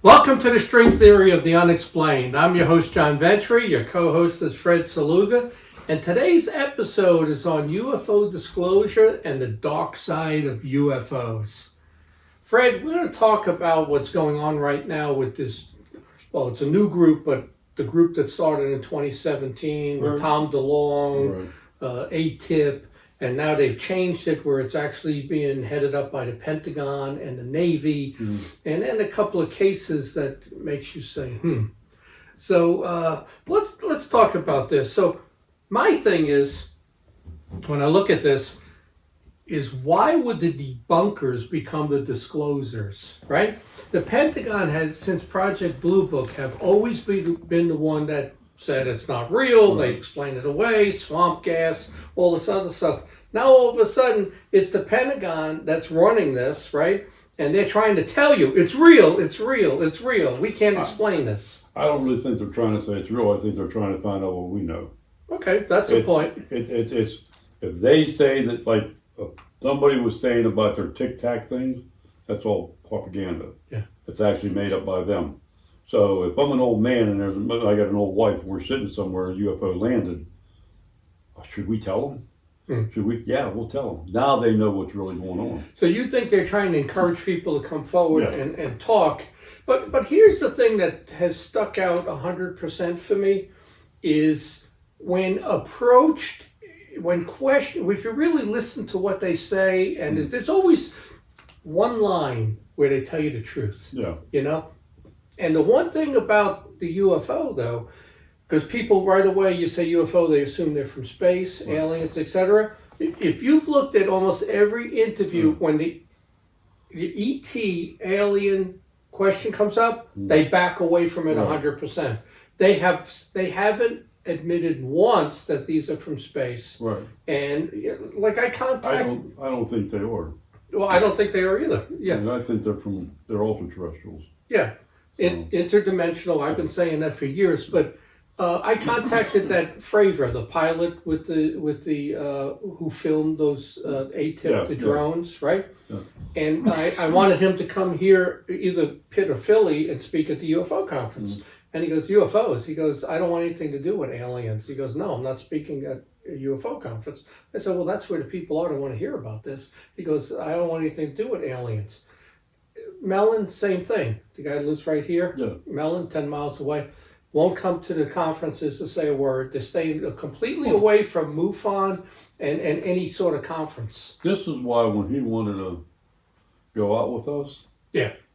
Welcome to the String Theory of the Unexplained. I'm your host, John Ventry. Your co-host is Fred Saluga. And today's episode is on UFO disclosure and the dark side of UFOs. Fred, we're going to talk about what's going on right now with this, well, it's a new group, but the group that started in 2017 with Tom DeLonge, A-Tip, and now they've changed it where it's actually being headed up by the Pentagon and the Navy, and then a couple of cases that makes you say, So let's talk about this. So my thing is, when I look at this, is why would the debunkers become the disclosers, right? The Pentagon has, since Project Blue Book, have always been the one that said it's not real, they explain it away, swamp gas, all this other stuff. Now all of a sudden, it's the Pentagon that's running this, right? And they're trying to tell you, it's real, it's real, it's real. We can't explain this. I don't really think they're trying to say it's real. I think they're trying to find out what we know. Okay, that's a point. It's if they say that, like, somebody was saying about their Tic Tac things, that's all propaganda. Yeah. It's actually made up by them. So if I'm an old man and I got an old wife and we're sitting somewhere and a UFO landed, should we tell them? Should we? Yeah, we'll tell them. Now they know what's really going on. So you think they're trying to encourage people to come forward and talk. But here's the thing that has stuck out 100% for me is when approached, when questioned, if you really listen to what they say, and there's always one line where they tell you the truth. Yeah. You know? And the one thing about the UFO, though, because people right away, you say UFO, they assume they're from space, aliens, etc. If you've looked at almost every interview, when the ET alien question comes up, they back away from it 100%. They haven't admitted once that these are from space. Right. And like I don't think they are. Well, I don't think they are either. Yeah. And I think they're ultra-terrestrials. Yeah. So. Interdimensional. I've been saying that for years, but I contacted that Fravor, the pilot with the who filmed those A-Tip, the drones, right? Yeah. And I wanted him to come here, either Pitt or Philly, and speak at the UFO conference. And he goes, UFOs? He goes, I don't want anything to do with aliens. He goes, no, I'm not speaking at a UFO conference. I said, well, that's where the people are that want to hear about this. He goes, I don't want anything to do with aliens. Mellon, same thing. The guy lives right here. Yeah. Mellon, 10 miles away. Won't come to the conferences to say a word. They're staying completely away from MUFON and any sort of conference. This is why when he wanted to go out with us,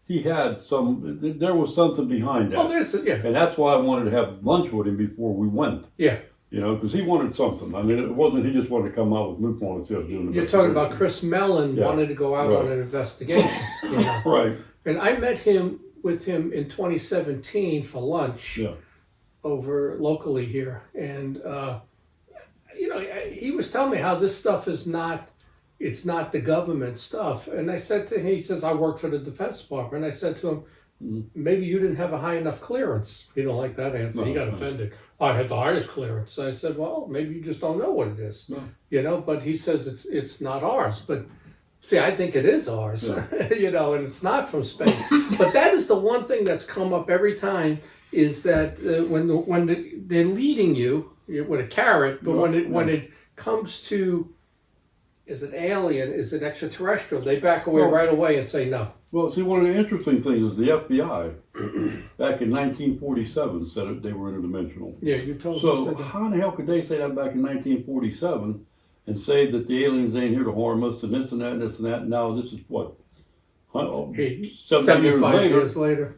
he had there was something behind that. Oh, And that's why I wanted to have lunch with him before we went. Yeah. You know, because he wanted something. I mean, it wasn't he just wanted to come out with MUFON and see us doing the You're talking about Chris Mellon wanted to go out on an investigation. You know? Right. And I met with him in 2017 for lunch. Yeah. Over locally here, and he was telling me how this stuff is it's not the government stuff. And I said to him, he says, I work for the Defense Department. And I said to him, maybe you didn't have a high enough clearance. He don't like that answer. He got offended. I had the highest clearance. I said, well, maybe you just don't know what it is. No. But he says it's not ours. But see, I think it is ours, and it's not from space. But that is the one thing that's come up every time, is that when they're leading you with a carrot, but when it comes to, is it alien, is it extraterrestrial, they back away right away and say no. Well, see, one of the interesting things is the FBI back in 1947 said that they were interdimensional. Yeah, you told me. So how in the hell could they say that back in 1947 and say that the aliens ain't here to harm us and this and that and this and that? And now this is what? 75 years later.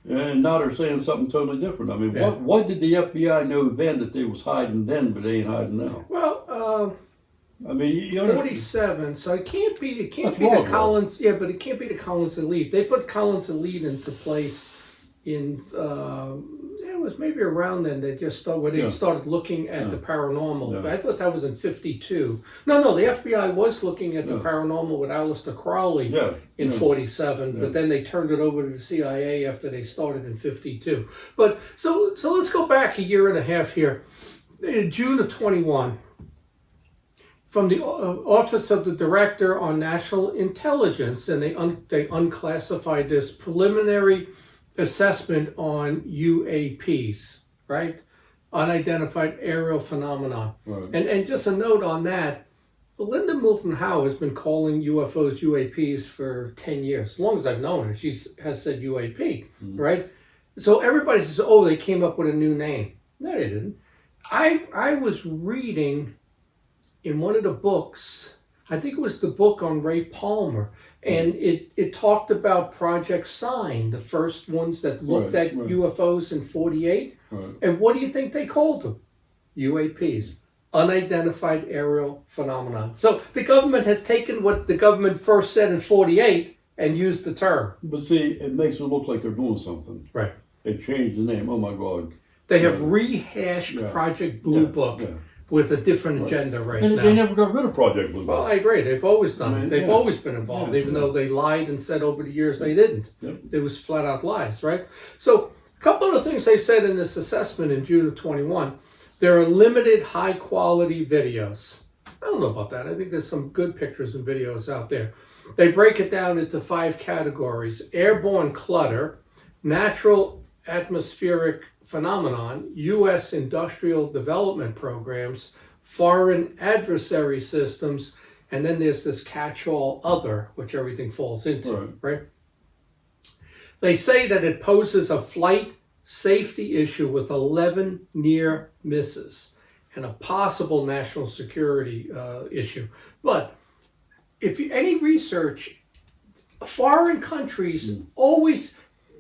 And now they're saying something totally different. I mean, what did the FBI know then that they was hiding then, but they ain't hiding now? Well, I mean, 47. So it can't be the Collins. Yeah, but it can't be the Collins Elite. They put Collins Elite into place in. It was maybe around then they just started looking at the paranormal. I thought that was in 52. No, the FBI was looking at the paranormal with Aleister Crowley in 47, but then they turned it over to the CIA after they started in 52. But so let's go back a year and a half here. In June of 21, from the Office of the Director on National Intelligence, and they unclassified this preliminary assessment on UAPs, right? Unidentified aerial phenomenon. Right. And just a note on that, Linda Moulton Howe has been calling UFOs UAPs for 10 years. As long as I've known her, she has said UAP, right? So everybody says, oh, they came up with a new name. No, they didn't. I was reading in one of the books, I think it was the book on Ray Palmer, and it talked about Project Sign, the first ones that looked at UFOs in 48. Right. And what do you think they called them? UAPs, unidentified aerial phenomenon. So the government has taken what the government first said in 48 and used the term. But see, it makes it look like they're doing something. Right. They changed the name. Oh my God. They have rehashed Project Blue Book with a different agenda right and now. They never got rid of Project Blue Book. Well, I agree. They've always done it. They've always been involved, even though they lied and said over the years they didn't. It was flat out lies, right? So a couple of the things they said in this assessment in June of 21, there are limited high quality videos. I don't know about that. I think there's some good pictures and videos out there. They break it down into 5 categories: airborne clutter, natural atmospheric phenomenon, U.S. industrial development programs, foreign adversary systems, and then there's this catch-all other, which everything falls into, right? They say that it poses a flight safety issue with 11 near misses and a possible national security issue. But any research, foreign countries always,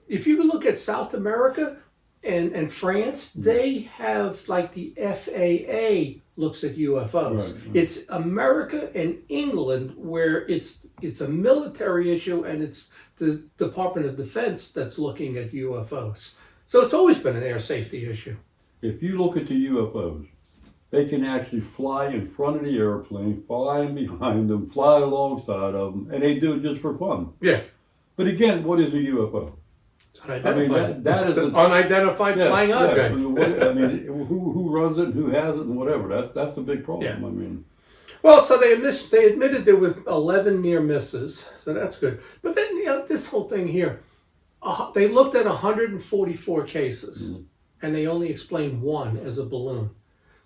if you look at South America and France, they have like the FAA looks at UFOs. It's America and England where it's a military issue, and it's the Department of Defense that's looking at UFOs. So it's always been an air safety issue. If you look at the UFOs, they can actually fly in front of the airplane, fly in behind them, fly alongside of them, and they do it just for fun. Yeah. But again, what is a UFO? Unidentified. I mean, that is an unidentified flying object. I mean, who runs it, and who has it, and whatever. That's the big problem. Yeah. I mean, well, so they admitted there was 11 near misses, so that's good. But then this whole thing here, they looked at 144 cases, and they only explained one as a balloon.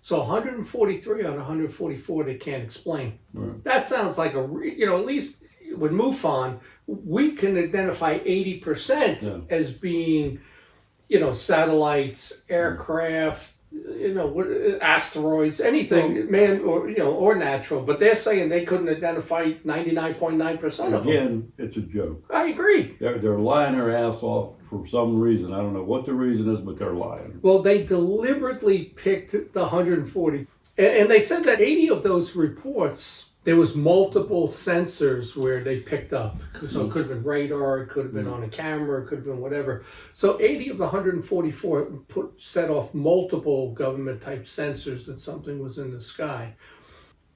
So 143 on 144 they can't explain. Right. That sounds like at least with MUFON, we can identify 80% as being, satellites, aircraft, asteroids, anything, man or natural. But they're saying they couldn't identify 99.9% of them. Again, it's a joke. I agree. They're lying their ass off for some reason. I don't know what the reason is, but they're lying. Well, they deliberately picked the 140. And they said that 80 of those reports, there was multiple sensors where they picked up. So it could have been radar, it could have been on a camera, it could have been whatever. So 80 of the 144 set off multiple government type sensors that something was in the sky.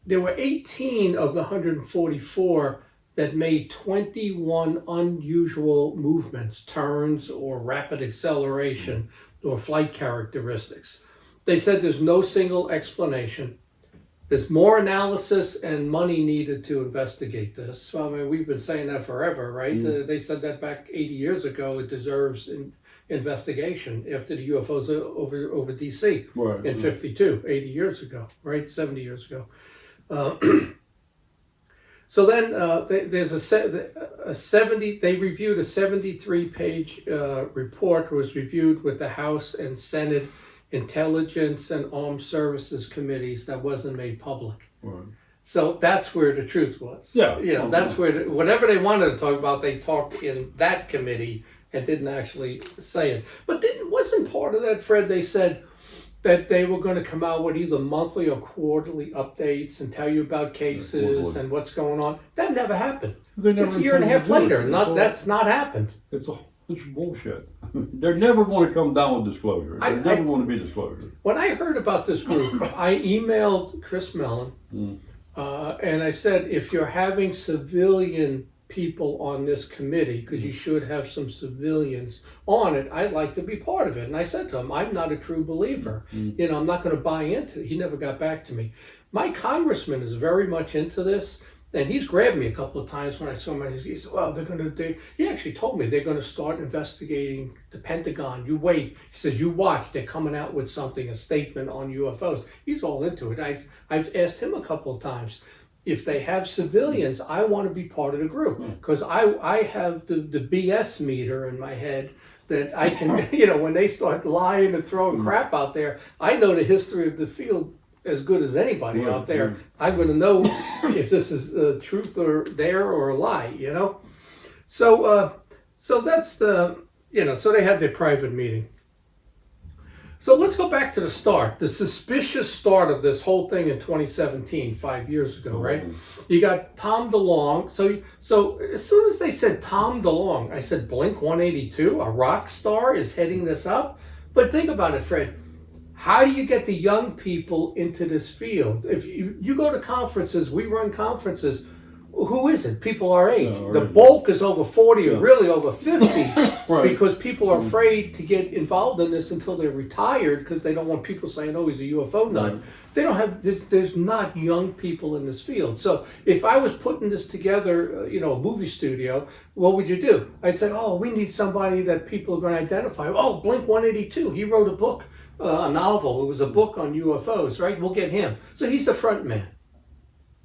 There were 18 of the 144 that made 21 unusual movements, turns or rapid acceleration or flight characteristics. They said there's no single explanation. There's more analysis and money needed to investigate this. Well, I mean, we've been saying that forever, right? They said that back 80 years ago. It deserves investigation after the UFOs over D.C. in 52, 80 years ago, right? 70 years ago. So then there's a 70. They reviewed a 73-page report. Was reviewed with the House and Senate Intelligence and Armed Services committees that wasn't made public. Right. So that's where the truth was. Yeah. That's where whatever they wanted to talk about, they talked in that committee and didn't actually say it. But then wasn't part of that, Fred, they said that they were going to come out with either monthly or quarterly updates and tell you about cases and what's going on. That never happened. It's a year and a half later. That's not happened. It's bullshit. They're never going to come down with disclosure. There's never going to be disclosure. When I heard about this group, I emailed Chris Mellon and I said, if you're having civilian people on this committee, because you should have some civilians on it, I'd like to be part of it. And I said to him, I'm not a true believer. I'm not going to buy into it. He never got back to me. My congressman is very much into this. And he's grabbed me a couple of times when I saw him. He said, well, he actually told me they're going to start investigating the Pentagon. You wait. He says, you watch. They're coming out with something, a statement on UFOs. He's all into it. I've asked him a couple of times, if they have civilians, I want to be part of the group. Because I have the BS meter in my head that I can, when they start lying and throwing crap out there, I know the history of the field as good as anybody out there. I'm going to know if this is truth or a lie, So, so that's so they had their private meeting. So let's go back to the start, the suspicious start of this whole thing in 2017, 5 years ago, right? You got Tom DeLonge. So as soon as they said Tom DeLonge, I said, Blink 182, a rock star is heading this up? But think about it, Fred. How do you get the young people into this field? If you go to conferences, we run conferences, who is it? People our age. The bulk is over 40 or really over 50 because people are afraid to get involved in this until they're retired because they don't want people saying, oh, he's a UFO nut. They don't have, there's not young people in this field. So if I was putting this together, a movie studio, what would you do? I'd say, oh, we need somebody that people are going to identify. Oh, Blink 182, he wrote a book, a novel. It was a book on UFOs, right? We'll get him. So he's the front man.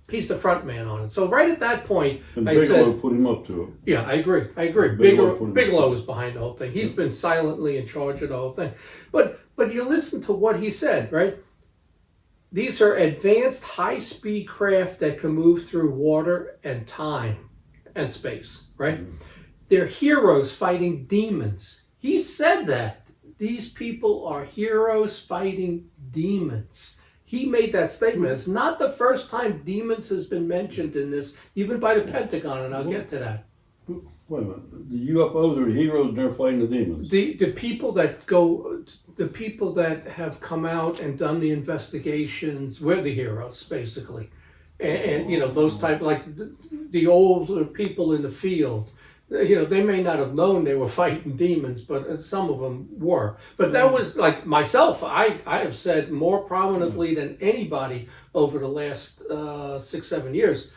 He's the front man on it. So right at that point, and I Bigelow said, put him up to it. Yeah, I agree. Bigelow was behind the whole thing. He's been silently in charge of the whole thing. But you listen to what he said, right? These are advanced high-speed craft that can move through water and time and space, right? They're heroes fighting demons. He said that. These people are heroes fighting demons. He made that statement. It's not the first time demons has been mentioned in this, even by the Pentagon, and I'll get to that. Wait a minute. The UFOs are the heroes and they're fighting the demons. The people that have come out and done the investigations, we're the heroes, basically. And those type, like the older people in the field, they may not have known they were fighting demons, but some of them were. But that was like myself, I have said more prominently than anybody over the last 6-7 years,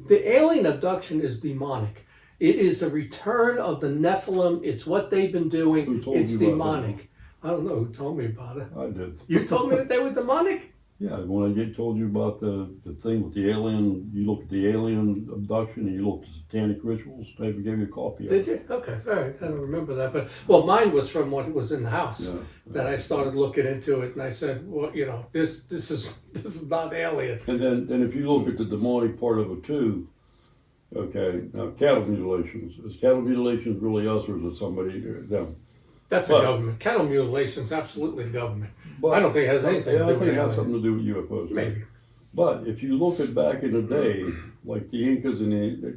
the alien abduction is demonic. It is a return of the Nephilim. It's what they've been doing. It's demonic. I don't know who told me about it. I did. You told me that they were demonic? Yeah, when I told you about the thing with the alien, you look at the alien abduction and you look at satanic rituals, I gave you a copy of it. Did you? Okay, all right. I don't remember that. But, mine was from what was in the house that I started looking into it. And I said, well, this is not alien. And then if you look at the demonic part of it too, okay, now cattle mutilations. Is cattle mutilations really us or is it somebody, them? That's the government. Cattle mutilation is absolutely the government. I don't think it has anything to do with it. I think it has something to do with UFOs. Maybe. But if you look at back in the day, like the Incas and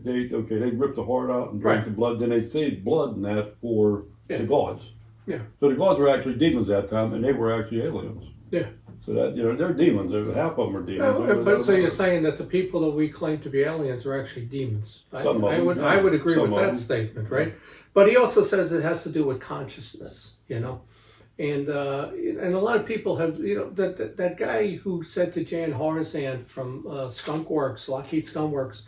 they ripped the heart out and drank the blood, then they saved blood in that for the gods. Yeah. So the gods were actually demons at that time and they were actually aliens. Yeah. So that, they're demons. Half of them are demons. But so you're saying that the people that we claim to be aliens are actually demons. I would agree with that statement, right? But he also says it has to do with consciousness, and a lot of people have, that guy who said to Jan Harzan from Skunk Works, Lockheed Skunk Works,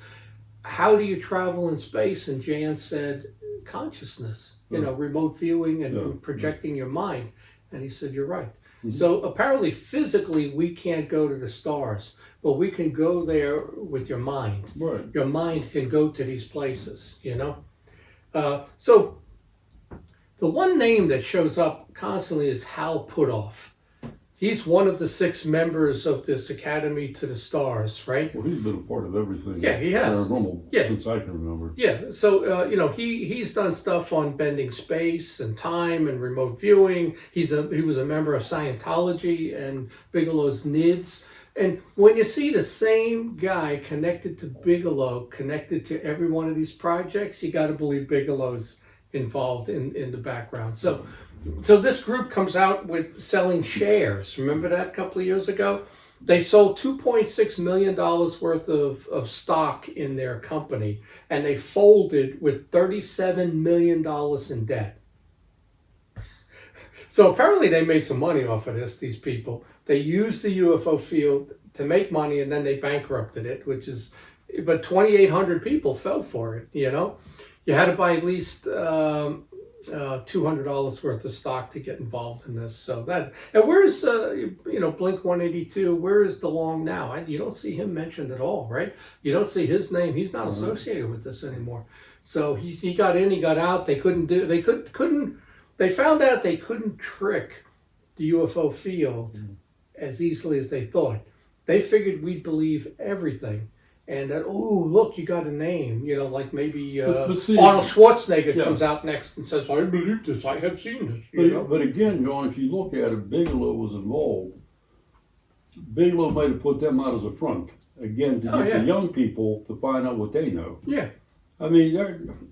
how do you travel in space? And Jan said, consciousness, remote viewing and projecting your mind. And he said, you're right. Mm-hmm. So apparently physically we can't go to the stars, but we can go there with your mind. Right. Your mind can go to these places, So the one name that shows up constantly is Hal Puthoff. He's one of the 6 members of this Academy to the Stars, right? Well, he's been a part of everything. Yeah, he has. Paranormal since I can remember. Yeah, so he's done stuff on bending space and time and remote viewing. He was a member of Scientology and Bigelow's NIDS. And when you see the same guy connected to Bigelow, connected to every one of these projects, you got to believe Bigelow's involved in the background. So this group comes out with selling shares. Remember that a couple of years ago? They sold $2.6 million worth of stock in their company, and they folded with $37 million in debt. So apparently they made some money off of this, these people. They used the UFO field to make money, and then they bankrupted it, which is, but 2,800 people fell for it. You know, you had to buy at least $200 worth of stock to get involved in this. So that, and where's Blink 182? Where is DeLong now? You don't see him mentioned at all, right? You don't see his name. He's not associated with this anymore. So he got in, he got out. They couldn't. They found out they couldn't trick the UFO field as easily as they thought. They figured we'd believe everything. And that, oh, look, you got a name. You know, like maybe Arnold Schwarzenegger comes out next and says, I believe this, I have seen this. But again, John, if you look at it, Bigelow was involved. Bigelow might have put them out as a front. Again, to get the young people to find out what they know. Yeah. I mean,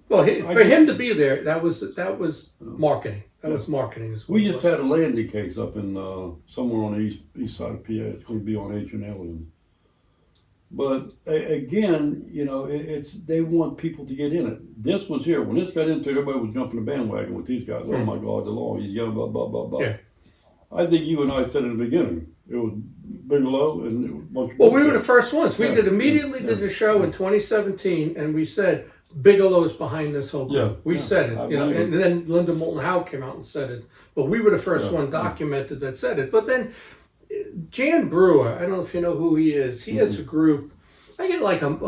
for him to be there, that was marketing. That was marketing as well. We just had a landing case up in somewhere on the east side of PA. It's going to be on H&L. But again, you know, they want people to get in it. This was here. When this got into it, everybody was jumping the bandwagon with these guys. Oh my God, the law, he's young, blah, blah, blah, blah. Yeah. I think you and I said in the beginning, it was Bigelow and it was well, we were the first ones. We did the show in 2017, and we said Bigelow's behind this whole group. We said it, and then Linda Moulton Howe came out and said it. But we were the first one documented that said it. But then Jan Brewer, I don't know if you know who he is. He has a group. I get like a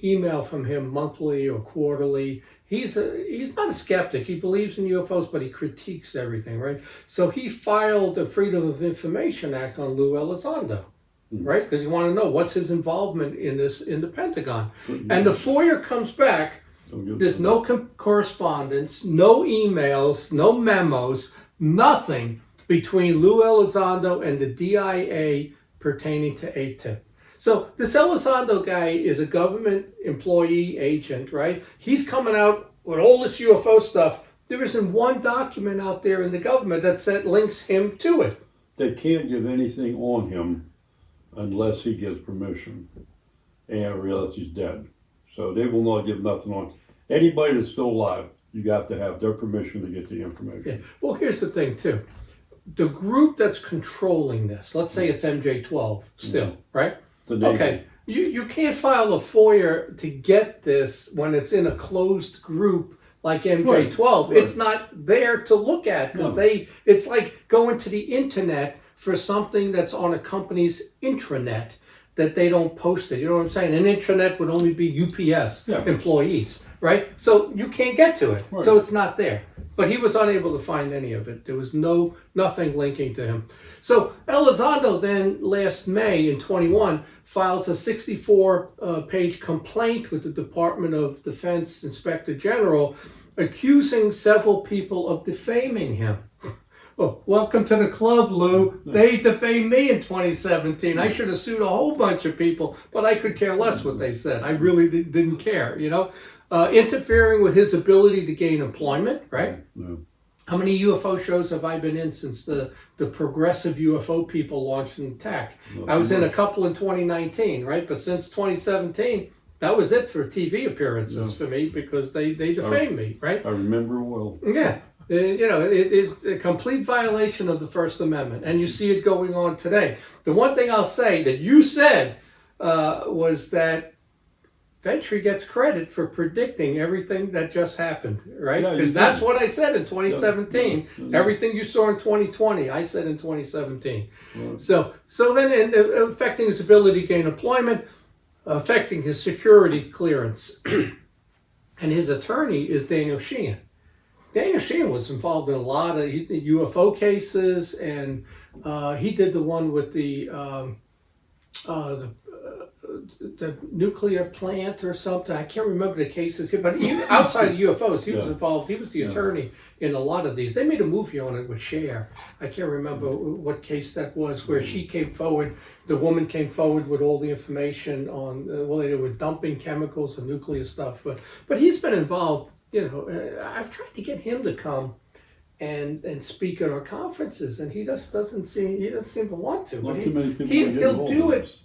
email from him monthly or quarterly. He's not a skeptic. He believes in UFOs, but he critiques everything, right? So he filed the Freedom of Information Act on Lou Elizondo, right? Because you want to know what's his involvement in this in the Pentagon. And the FOIA comes back. There's no correspondence, no emails, no memos, nothing between Lou Elizondo and the DIA pertaining to ATIP. So this Elizondo guy is a government employee agent, right? He's coming out with all this UFO stuff. There isn't one document out there in the government that links him to it. They can't give anything on him unless he gives permission and realize he's dead. So they will not give nothing on anybody that's still alive. You have to have their permission to get the information. Yeah. Well, here's the thing too. The group that's controlling this, let's say it's MJ12 still, right? Okay, you can't file a FOIA to get this when it's in a closed group like MJ12. Right. It's not there to look at because it's like going to the internet for something that's on a company's intranet that they don't post it. You know what I'm saying? An intranet would only be UPS employees, right? So you can't get to it. Right. So it's not there. But he was unable to find any of it. There was nothing linking to him. So Elizondo then last May in 21 files a 64-page complaint with the Department of Defense Inspector General accusing several people of defaming him. Oh, welcome to the club, Lou. They defamed me in 2017. I should have sued a whole bunch of people, but I could care less what they said. I really didn't care, you know. Interfering with his ability to gain employment, right? Yeah. How many UFO shows have I been in since the progressive UFO people launched an attack? I was in a couple in 2019, right? But since 2017, that was it for TV appearances for me because they defamed me, right? I remember well. Yeah. You know, it is a complete violation of the First Amendment, and you see it going on today. The one thing I'll say that you said was that Ventry gets credit for predicting everything that just happened, right? Because that's what I said in 2017. Everything you saw in 2020, I said in 2017. Right. So then affecting his ability to gain employment, affecting his security clearance. And his attorney is Daniel Sheehan. Daniel Sheehan was involved in a lot of UFO cases, and he did the one with the nuclear plant or something. I can't remember the cases, but outside of UFOs, he was involved. He was the attorney in a lot of these. They made a movie on it with Cher. I can't remember what case that was, where she came forward, the woman came forward with all the information on, they were dumping chemicals and nuclear stuff. But he's been involved, you know. I've tried to get him to come and speak at our conferences, and he just doesn't seem to want to. But he'll do it.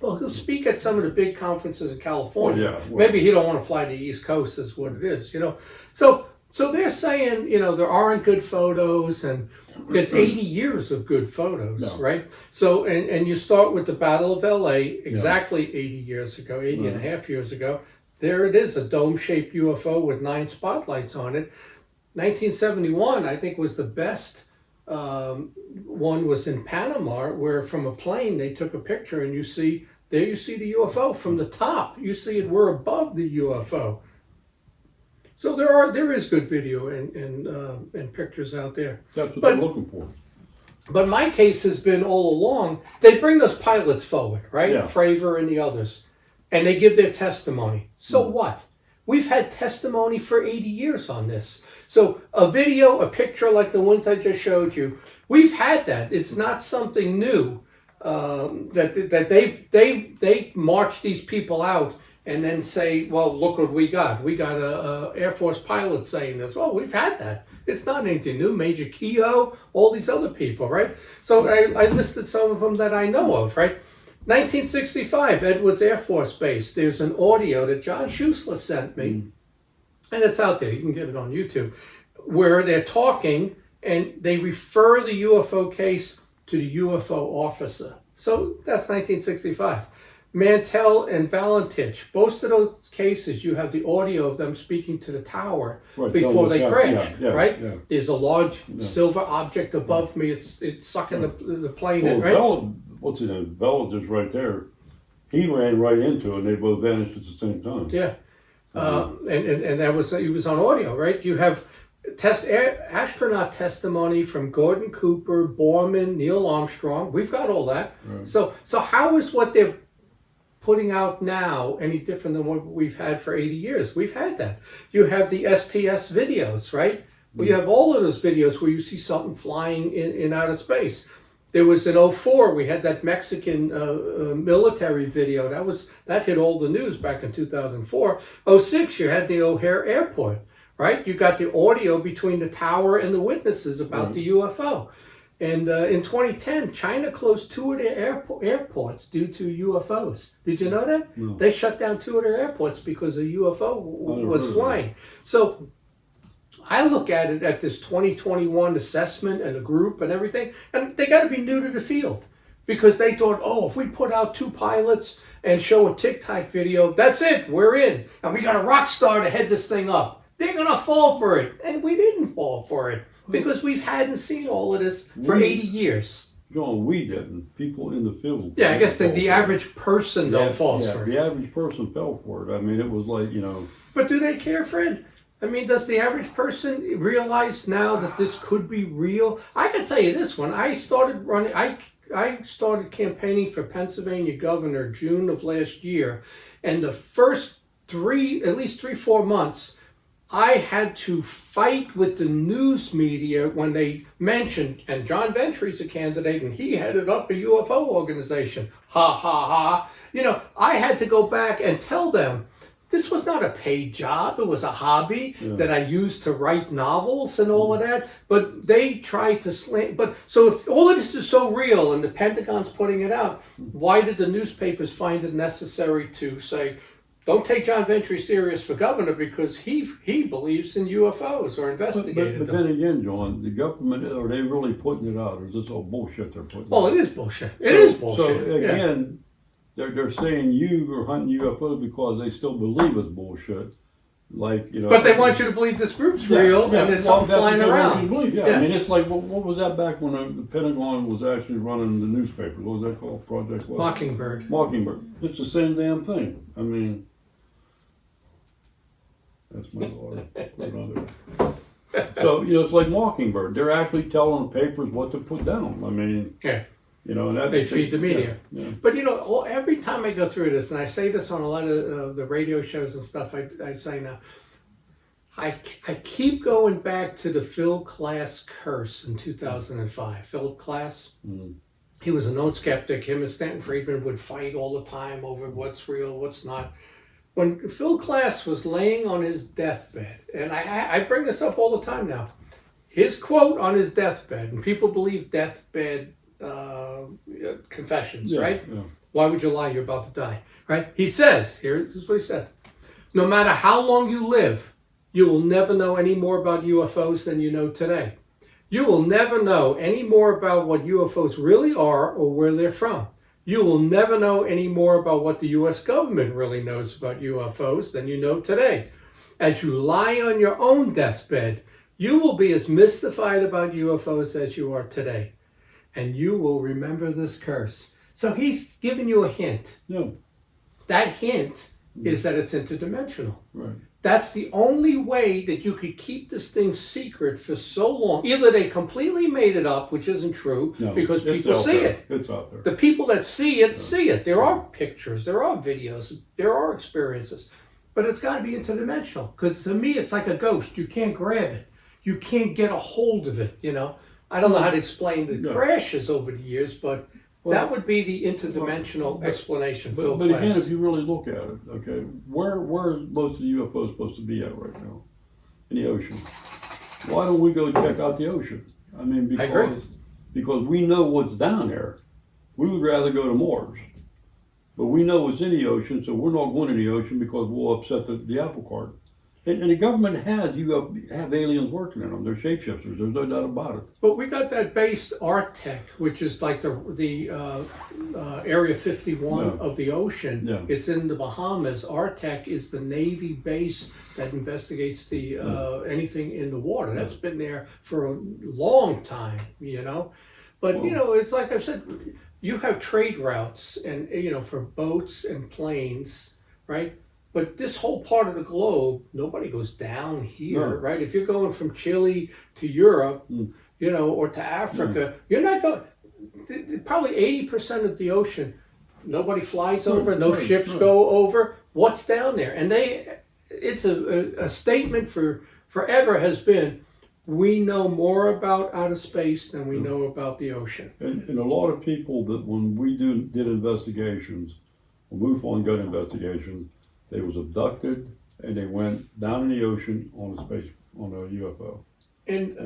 Well, he'll speak at some of the big conferences in California. Maybe he don't want to fly to the East Coast, is what it is, you know. So they're saying, you know, there aren't good photos, and There's 80 years of good photos, No. right? So, and you start with the Battle of LA exactly 80 years ago, 80 and a half years ago. There it is, a dome-shaped UFO with 9 spotlights on it. 1971, I think, was the best one was in Panama, where from a plane they took a picture and you see the UFO from the top. You see it, we're above the UFO. So there is good video and pictures out there. That's what they're looking for. But my case has been all along, they bring those pilots forward, right? Yeah. Fravor and the others, and they give their testimony. So what? We've had testimony for 80 years on this. So a video, a picture like the ones I just showed you, we've had that. It's not something new. That they march these people out and then say, well, look what we got. We got a Air Force pilot saying this. Well, we've had that. It's not anything new. Major Kehoe, all these other people, right? So I listed some of them that I know of, right? 1965, Edwards Air Force Base. There's an audio that John Schusler sent me, and it's out there. You can get it on YouTube, where they're talking and they refer the UFO case to the UFO officer. So that's 1965. Mantell and Valentich, both of those cases, you have the audio of them speaking to the tower before they crash, right? Yeah. There's a large silver object above me. It's sucking the plane in, right? What's his name? Valentich's right there. He ran right into it, and they both vanished at the same time. Yeah. And that was, he was on audio, right? You have astronaut testimony from Gordon Cooper, Borman, Neil Armstrong. We've got all that. Right. So how is what they're putting out now any different than what we've had for 80 years? We've had that. You have the STS videos, right? Well, you have all of those videos where you see something flying in outer space. There was in 2004, we had that Mexican military video. That hit all the news back in 2004. 2006, you had the O'Hare Airport, right? You got the audio between the tower and the witnesses about the UFO. And in 2010, China closed 2 of their airports due to UFOs. Did you know that? No. They shut down 2 of their airports because a UFO was flying. So I look at it at this 2021 assessment and a group and everything, and they got to be new to the field because they thought, oh, if we put out 2 pilots and show a tic-tac video, that's it, we're in. And we got a rock star to head this thing up. They're going to fall for it. And we didn't fall for it because we hadn't seen all of this for 80 years. John, we didn't. People in the field. Yeah, I guess the average person falls for it. The average person fell for it. I mean, it was like, But do they care, Fred? I mean, does the average person realize now that this could be real? I can tell you this, when I started running, I started campaigning for Pennsylvania governor June of last year, and the first at least 3-4 months, I had to fight with the news media when they mentioned, and John Ventry's a candidate, and he headed up a UFO organization. Ha, ha, ha. I had to go back and tell them, this was not a paid job. It was a hobby that I used to write novels and all of that. But they tried to slant. But so if all of this is so real and the Pentagon's putting it out, why did the newspapers find it necessary to say, don't take John Ventry serious for governor because he believes in UFOs or investigated them? But then again, John, the government, are they really putting it out, or is this all bullshit they're putting out? Well, it is bullshit. It is bullshit. So again, they're saying you are hunting UFOs because they still believe it's bullshit. But they want you to believe this group's real and there's something flying around. I mean, it's like, what was that back when the Pentagon was actually running the newspaper? What was that called? Project what? Mockingbird. It's the same damn thing. I mean, that's my daughter. So, it's like Mockingbird. They're actually telling the papers what to put down. I mean, and they feed the media. Yeah. But every time I go through this, and I say this on a lot of the radio shows and stuff I say now, I keep going back to the Phil Klass curse in 2005. Phil Klass, he was a known skeptic. Him and Stanton Friedman would fight all the time over what's real, what's not. When Phil Klass was laying on his deathbed, and I bring this up all the time now, his quote on his deathbed, and people believe deathbed confessions, right? Yeah. Why would you lie? You're about to die, right? He says, this is what he said, no matter how long you live, you will never know any more about UFOs than you know today. You will never know any more about what UFOs really are or where they're from. You will never know any more about what the U.S. government really knows about UFOs than you know today. As you lie on your own deathbed, you will be as mystified about UFOs as you are today. And you will remember this curse. So he's giving you a hint. Yeah. That hint is that it's interdimensional. Right. That's the only way that you could keep this thing secret for so long. Either they completely made it up, which isn't true, because people see it. It's out there. The people that see it, see it. There are pictures, there are videos, there are experiences. But it's got to be interdimensional. Because to me, it's like a ghost. You can't grab it. You can't get a hold of it, you know. I don't know how to explain the crashes over the years, but that would be the interdimensional explanation. But again, if you really look at it, okay, where are most of the UFOs supposed to be at right now? In the ocean. Why don't we go check out the ocean? I mean, because we know what's down there. We would rather go to Mars. But we know what's in the ocean, so we're not going to the ocean because we'll upset the apple cart. And the government have aliens working in them. They're shapeshifters. There's no doubt about it. But we got that base Arctic, which is like the Area 51 of the ocean. Yeah. It's in the Bahamas. Arctic is the Navy base that investigates the anything in the water. That's been there for a long time, you know. But you know, it's like I've said, you have trade routes and for boats and planes, right? But this whole part of the globe, nobody goes down here, right? If you're going from Chile to Europe, or to Africa, you're not going. Probably 80% of the ocean, nobody flies over, no ships go over. What's down there? And it's a statement forever has been, we know more about outer space than we know about the ocean. And a lot of people that when we did investigations, when MUFON got investigations, they was abducted and they went down in the ocean on a UFO. And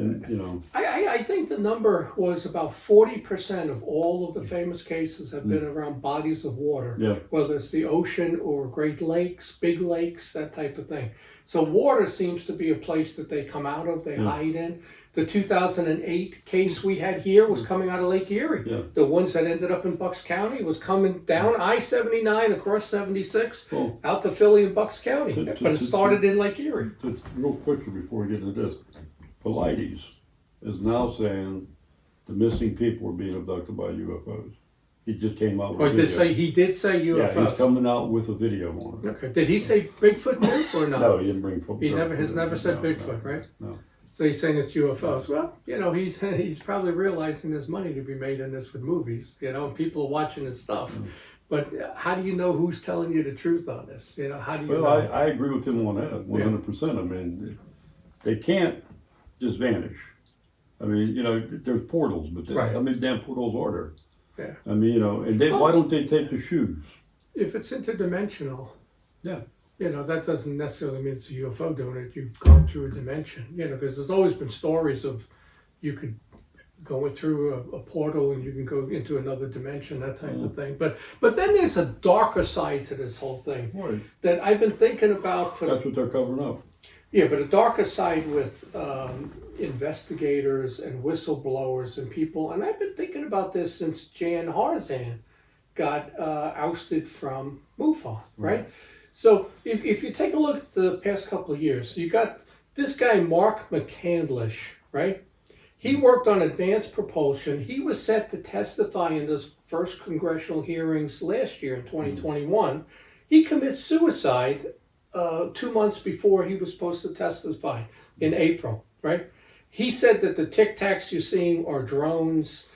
I think the number was about 40% of all of the famous cases have been around bodies of water, whether it's the ocean or Great Lakes, big lakes, that type of thing. So water seems to be a place that they come out of, they hide in. The 2008 case we had here was coming out of Lake Erie. The ones that ended up in Bucks County was coming down I-79 across 76 out to Philly and Bucks County. But it started in Lake Erie. Just real quickly before we get into this, Paulides is now saying the missing people were being abducted by UFOs. He just came out with a video. He did say UFOs. Yeah, he's coming out with a video on it. Okay. Did he say Bigfoot too, or no? No, he didn't bring Bigfoot. He has never said Bigfoot, right? No. So he's saying it's UFOs. Well, he's probably realizing there's money to be made in this with movies, and people are watching his stuff. But how do you know who's telling you the truth on this? How do you know? I agree with him on that 100%. I mean, they can't just vanish. I mean, there's portals, but how many damn portals are there? Yeah. I mean, and why don't they take the shoes? If it's interdimensional, that doesn't necessarily mean it's a UFO doing it. You've gone through a dimension, because there's always been stories of you could go through a portal and you can go into another dimension, that type of thing. But then there's a darker side to this whole thing that I've been thinking about. That's what they're covering up. Yeah, but a darker side with investigators and whistleblowers and people, and I've been thinking about this since Jan Harzan got ousted from MUFON, right? So if you take a look at the past couple of years, so you got this guy, Mark McCandlish, right? He worked on advanced propulsion. He was set to testify in those first congressional hearings last year in 2021. He commits suicide 2 months before he was supposed to testify in April, right? He said that the Tic Tacs you're seeing are drones.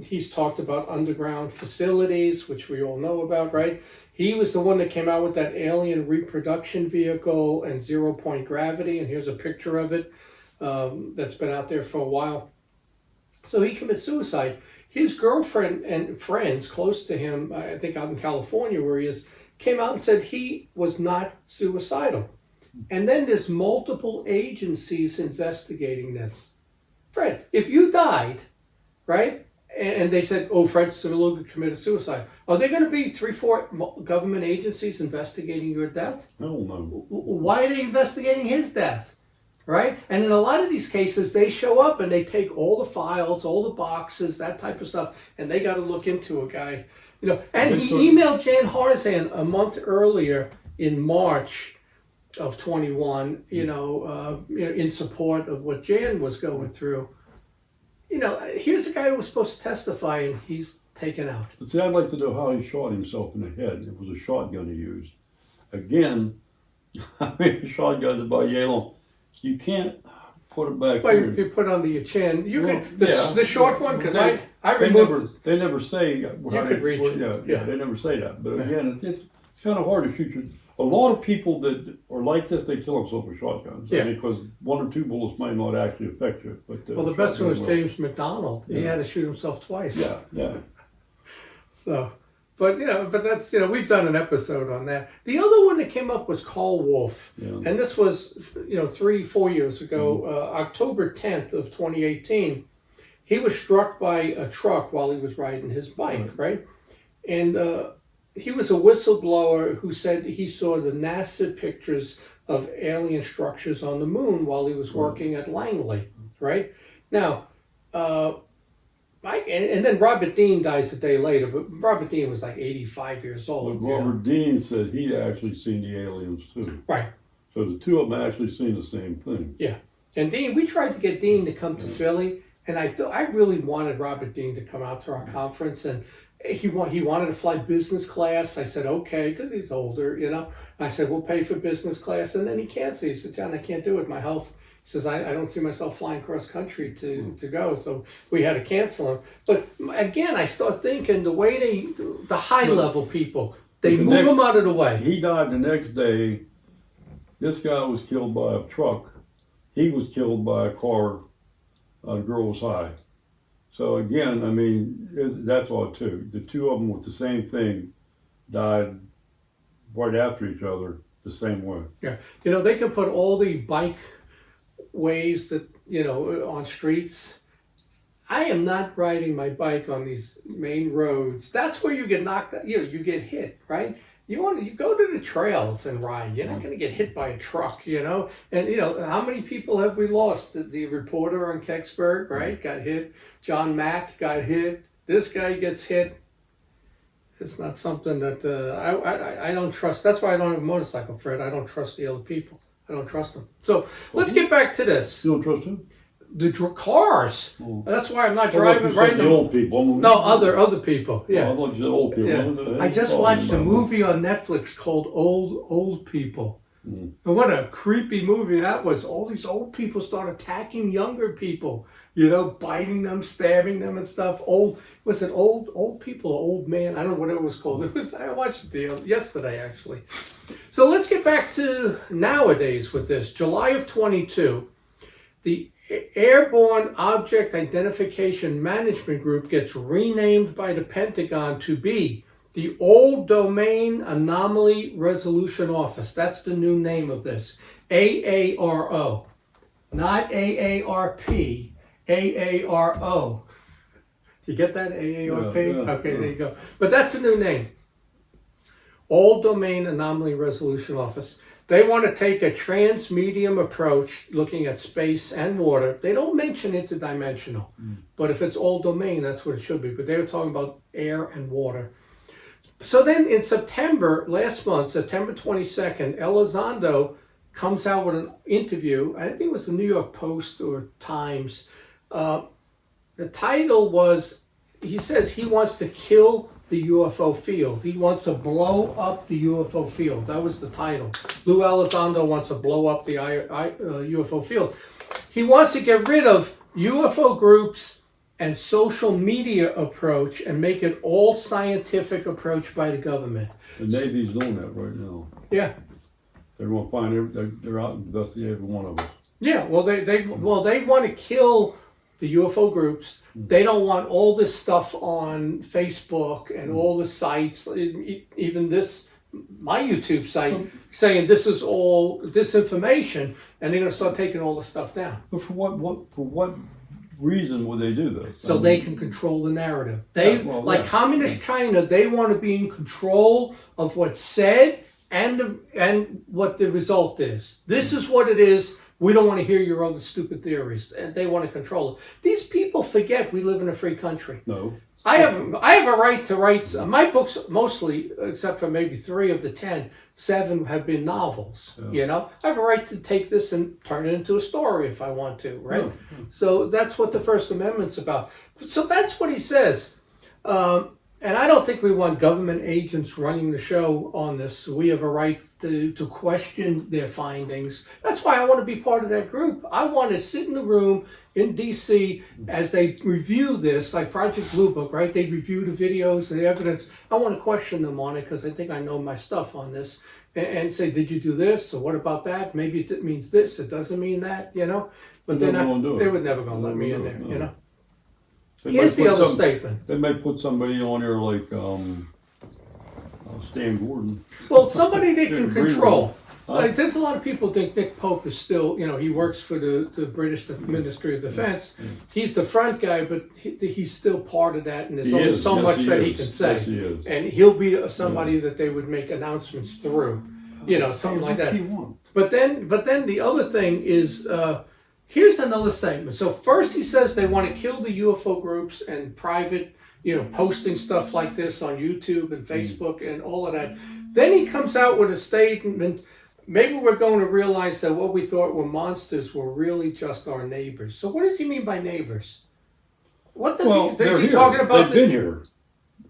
He's talked about underground facilities, which we all know about, right? He was the one that came out with that alien reproduction vehicle and 0-point gravity, and here's a picture of it that's been out there for a while. So he commits suicide. His girlfriend and friends close to him, I think out in California where he is, came out and said he was not suicidal. And then there's multiple agencies investigating this. Fred, if you died, right, and they said, Fred Saluga committed suicide, are there going to be 3-4 government agencies investigating your death? No. Why are they investigating his death? right? And in a lot of these cases, they show up and they take all the files, all the boxes, that type of stuff, and they got to look into a guy, you know. And he emailed Jan Harzan a month earlier in March of 21, you know, in support of what Jan was going through. You know, here's a guy who was supposed to testify, and he's taken out. But see, I'd like to know how he shot himself in the head. It was a shotgun he used. Again, I mean, shotguns about yay long. You can't put it back Well, here. you put it under your chin. You Well, can the short one, because I They removed. they never say how could reach it. Yeah, they never say that. But again, it's kind of hard to shoot your. A lot of people that are like this, they kill themselves with shotguns. Yeah. Because one or two bullets might not actually affect you. But Well, the best one was shotgun will. James McDonald. He had to shoot himself twice. Yeah, yeah. So, but you know, but that's, you know, we've done an episode on that. The other one that came up was Carl Wolf, Yeah. and this was, you know, 3-4 years ago, October 10th of 2018. He was struck by a truck while he was riding his bike, right? And he was a whistleblower who said he saw the NASA pictures of alien structures on the moon while he was working at Langley, right? Now, and then Robert Dean dies a day later, but Robert Dean was like 85 years old. But Robert Dean said he'd actually seen the aliens too. Right. So the two of them actually seen the same thing. Yeah. And Dean, we tried to get Dean to come to Philly, and I really wanted Robert Dean to come out to our conference, and he wanted to fly business class. I said, okay, because he's older, you know. I said, we'll pay for business class, and then he canceled. He said, John, I can't do it. My health. He says, I don't see myself flying cross country to go. So we had to cancel him. But again, I start thinking the way the high level people, they move them out of the way. He died the next day. This guy was killed by a truck. He was killed by a car. The girl was high. So again, I mean, that's all too. The two of them with the same thing died right after each other the same way. Yeah. You know, they could put all the bike ways that, you know, on streets. I am not riding my bike on these main roads. That's where you get knocked out, you know, you get hit, right? You go to the trails and ride. You're not going to get hit by a truck, you know. And you know, how many people have we lost? The reporter on Kecksburg, right, got hit. John Mack got hit. This guy gets hit. It's not something that I don't trust. That's why I don't have a motorcycle, Fred. I don't trust the other people. I don't trust them. So let's get back to this. You don't trust him? The cars. That's why I'm not driving right now. The now. old people. No, other people. Yeah. I thought you said old people. Yeah. I just watched a movie on Netflix called Old People. And what a creepy movie that was. All these old people start attacking younger people, you know, biting them, stabbing them and stuff. Old people or old man? I don't know what it was called. I watched it yesterday, actually. So let's get back to nowadays with this. July of 22, the Airborne Object Identification Management Group gets renamed by the Pentagon to be the Old Domain Anomaly Resolution Office. That's the new name of this. AARO. Not AARP. AARO. You get that? AARP? Yeah, Okay, there you go. But that's the new name. Old Domain Anomaly Resolution Office. They want to take a transmedium approach looking at space and water. They don't mention interdimensional, but if it's all domain, that's what it should be. But they were talking about air and water. So then in September, last month, September 22nd, Elizondo comes out with an interview. I think it was the New York Post or Times. The title was, he says he wants to kill the UFO field. He wants to blow up the UFO field. That was the title. Lou Elizondo wants to blow up the UFO field. He wants to get rid of UFO groups and social media approach and make it all scientific approach by the government. The Navy's doing that right now. Yeah. They're going to find they're out investigating every one of us. Yeah. Well, they want to kill the UFO groups. They don't want all this stuff on Facebook and all the sites, even my YouTube site, saying this is all disinformation, and they're going to start taking all the stuff down. But for what reason would they do this? So they can control the narrative. Like communist Yeah. China, they want to be in control of what's said and what the result is. This is what it is. We don't want to hear your other stupid theories, and they want to control it. These people forget we live in a free country. No. I have a right to write. My books mostly, except for maybe 3 of the 10, 7 have been novels. Yeah. You know, I have a right to take this and turn it into a story if I want to, right? Yeah. So that's what the First Amendment's about. So that's what he says. And I don't think we want government agents running the show on this. We have a right to question their findings. That's why I want to be part of that group. I want to sit in the room in D.C. as they review this, like Project Blue Book, right? They review the videos and the evidence. I want to question them on it because I think I know my stuff on this. And say, did you do this? Or what about that? Maybe it means this. It doesn't mean that, you know? But they were never going to let me in there, you know? Here's the other statement. They may put somebody on there like Stan Gordon. Well, somebody they can control. Huh? Like, there's a lot of people think Nick Pope is still, you know, he works for the British Ministry of Defense. Yeah. He's the front guy, but he's still part of that, and there's only so much that he can say. Yes, he is. And he'll be somebody that they would make announcements through, you know, something like that. But then the other thing is, here's another statement. So first he says they want to kill the UFO groups and private, you know, posting stuff like this on YouTube and Facebook and all of that. Then he comes out with a statement, maybe we're going to realize that what we thought were monsters were really just our neighbors. So what does he mean by neighbors? What does is he talking about? They've been here.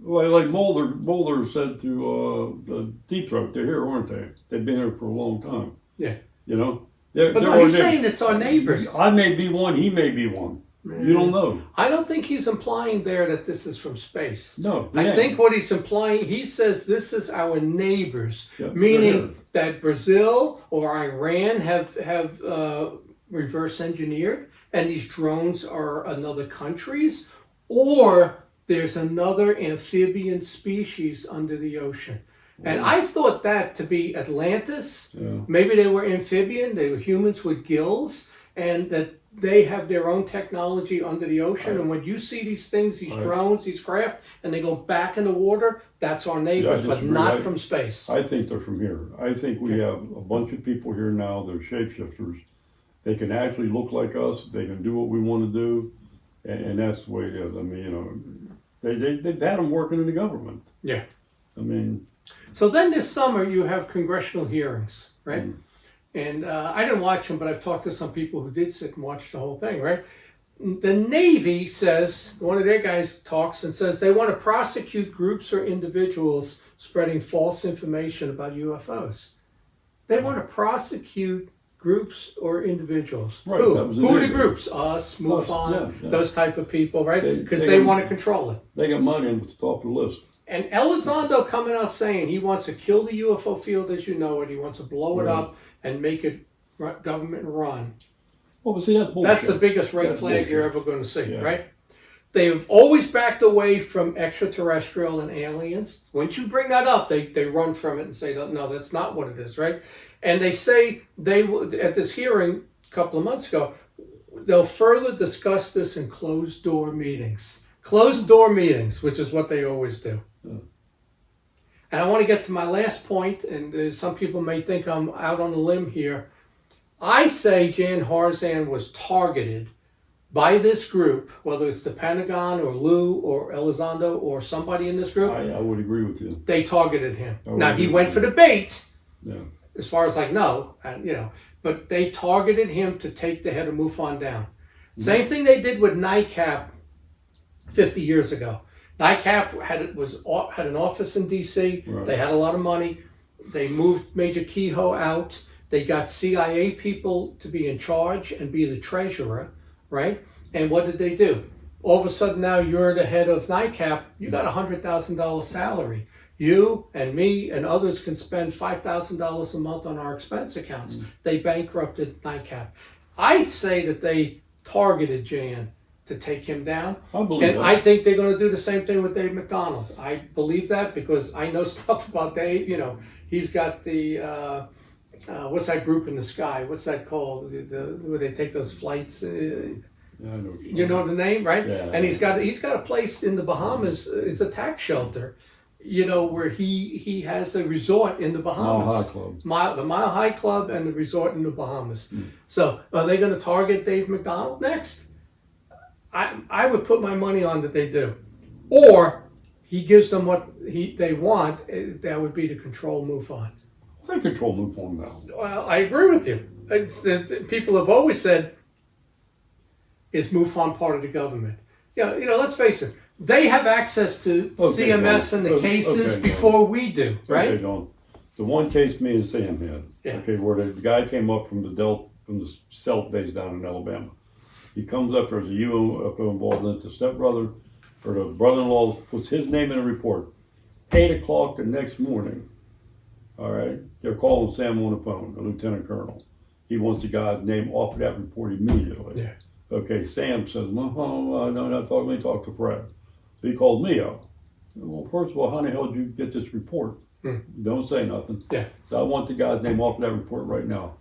Like Mulder said to Deep Throat, they're here, aren't they? They've been here for a long time. Yeah. You know? But no, he's saying it's our neighbors. I may be one, he may be one. You don't know. I don't think he's implying there that this is from space. No. I think what he's implying, he says this is our neighbors, Yeah, meaning that Brazil or Iran have reverse engineered, and these drones are another countries, or there's another amphibian species under the ocean. And I thought that to be Atlantis. Yeah. Maybe they were amphibian, they were humans with gills, and that they have their own technology under the ocean. And when you see these things, these drones, these craft, and they go back in the water, that's our neighbors, but not from space. I think they're from here. I think we have a bunch of people here now, they're shapeshifters. They can actually look like us, they can do what we want to do, and that's the way it is. I mean, you know, they've had them working in the government. Yeah. I mean... So then this summer you have congressional hearings, right? And I didn't watch them, but I've talked to some people who did sit and watch the whole thing, right? The Navy says, one of their guys talks and says they want to prosecute groups or individuals spreading false information about UFOs. They want to prosecute groups or individuals. Right, Who? that was the Who are the Navy. groups? Us, MUFON, yeah. those type of people, right? They- Because they- they want to control it. They got money in at the top of the list. And Elizondo coming out saying he wants to kill the UFO field as you know it. He wants to blow it up and make it government run. Well, but see, that's bullshit. That's the biggest red That's flag you're bullshit. ever going to see, Yeah. right? They've always backed away from extraterrestrial and aliens. Once you bring that up, they run from it and say, no, that's not what it is, right? And they say they will, at this hearing a couple of months ago, they'll further discuss this in closed-door meetings. Closed-door meetings, which is what they always do. Yeah. And I want to get to my last point, and some people may think I'm out on a limb here. I say Jan Harzan was targeted by this group, whether it's the Pentagon or Lou or Elizondo or somebody in this group. I would agree with you. They targeted him. I would Now, he agree went with for you. the bait, Yeah. as far as I know, and, you know, but they targeted him to take the head of MUFON down. Same thing they did with NICAP 50 years ago. NICAP had an office in D.C. Right. They had a lot of money. They moved Major Kehoe out. They got CIA people to be in charge and be the treasurer, right? And what did they do? All of a sudden now you're the head of NICAP. You got a $100,000 salary. You and me and others can spend $5,000 a month on our expense accounts. They bankrupted NICAP. I'd say that they targeted Jan to take him down. I believe And that. I think they're going to do the same thing with Dave McDonald. I believe that because I know stuff about Dave. You know, he's got the, what's that group in the sky? What's that called? Where they take those flights? Yeah, I know. You know the name, right? Yeah. And he's got a place in the Bahamas. It's a tax shelter. where he has a resort in the Bahamas. Mile High Club. The Mile High Club and the resort in the Bahamas. So are they going to target Dave McDonald next? I would put my money on that they do. Or he gives them what they want. That would be to control MUFON. They control MUFON now. Well, I agree with you. People have always said, is MUFON part of the government? Let's face it. They have access to CMS and the cases before we do, right? Okay, Don. The one case me and Sam had, where the guy came up from the South base down in Alabama. He comes up, there's a UFO involved in it. The stepbrother or the brother-in-law puts his name in a report. 8 o'clock the next morning, all right, they're calling Sam on the phone, a lieutenant colonel. He wants the guy's name off of that report immediately. Yeah. Okay, Sam says, no, not talk to me, talk to Fred. So he called me up. Well, first of all, how the hell did you get this report? Don't say nothing. Yeah. So I want the guy's name off of that report right now.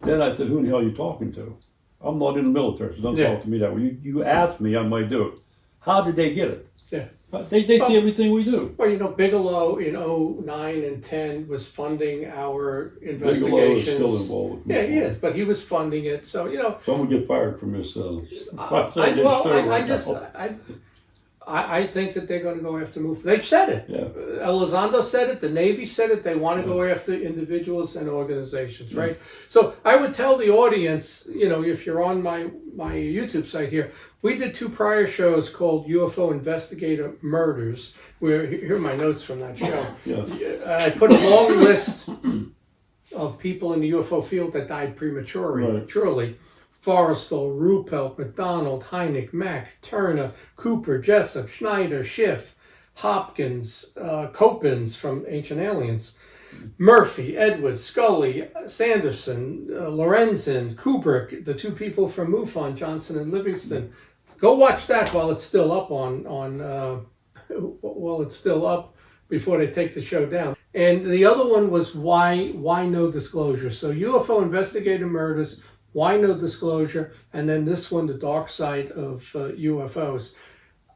Then I said, who in the hell are you talking to? I'm not in the military, so don't talk to me that way. You asked me, I might do it. How did they get it? Yeah. They see everything we do. Well, Bigelow in 2009 and 10 was funding our investigations. Bigelow is still involved with he is, but he was funding it. So, someone get fired from this. I think that they're going to go after MUFON. They've said it. Yeah. Elizondo said it. The Navy said it. They want to go after individuals and organizations, right? So I would tell the audience, if you're on my YouTube site here, we did 2 prior shows called UFO Investigator Murders. Here are my notes from that show. I put a long list of people in the UFO field that died prematurely. Forrestal, Ruppelt, McDonald, Hynek, Mack, Turner, Cooper, Jessup, Schneider, Schiff, Hopkins, Copins from Ancient Aliens, Murphy, Edwards, Scully, Sanderson, Lorenzen, Kubrick, the 2 people from MUFON, Johnson and Livingston. Go watch that while it's still up while it's still up before they take the show down. And the other one was why no disclosure. So UFO Investigator Murders. Why no disclosure? And then this one, the dark side of UFOs.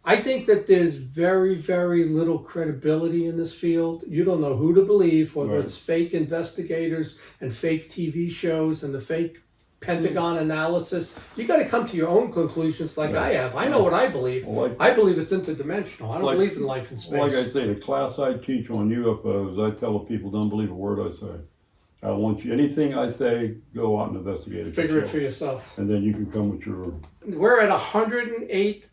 I think that there's very, very little credibility in this field. You don't know who to believe, whether it's fake investigators and fake TV shows and the fake Pentagon analysis. You got to come to your own conclusions like I have. I know what I believe. I believe it's interdimensional. I don't believe in life in space. Like I say, the class I teach on UFOs, I tell the people, don't believe a word I say. I want you, anything I say, go out and investigate it. Figure it for yourself. And then you can come with your... We're at 108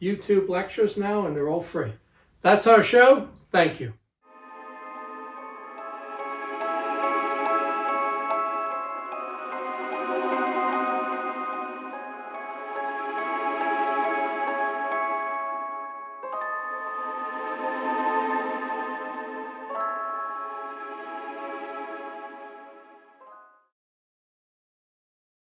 YouTube lectures now, and they're all free. That's our show. Thank you.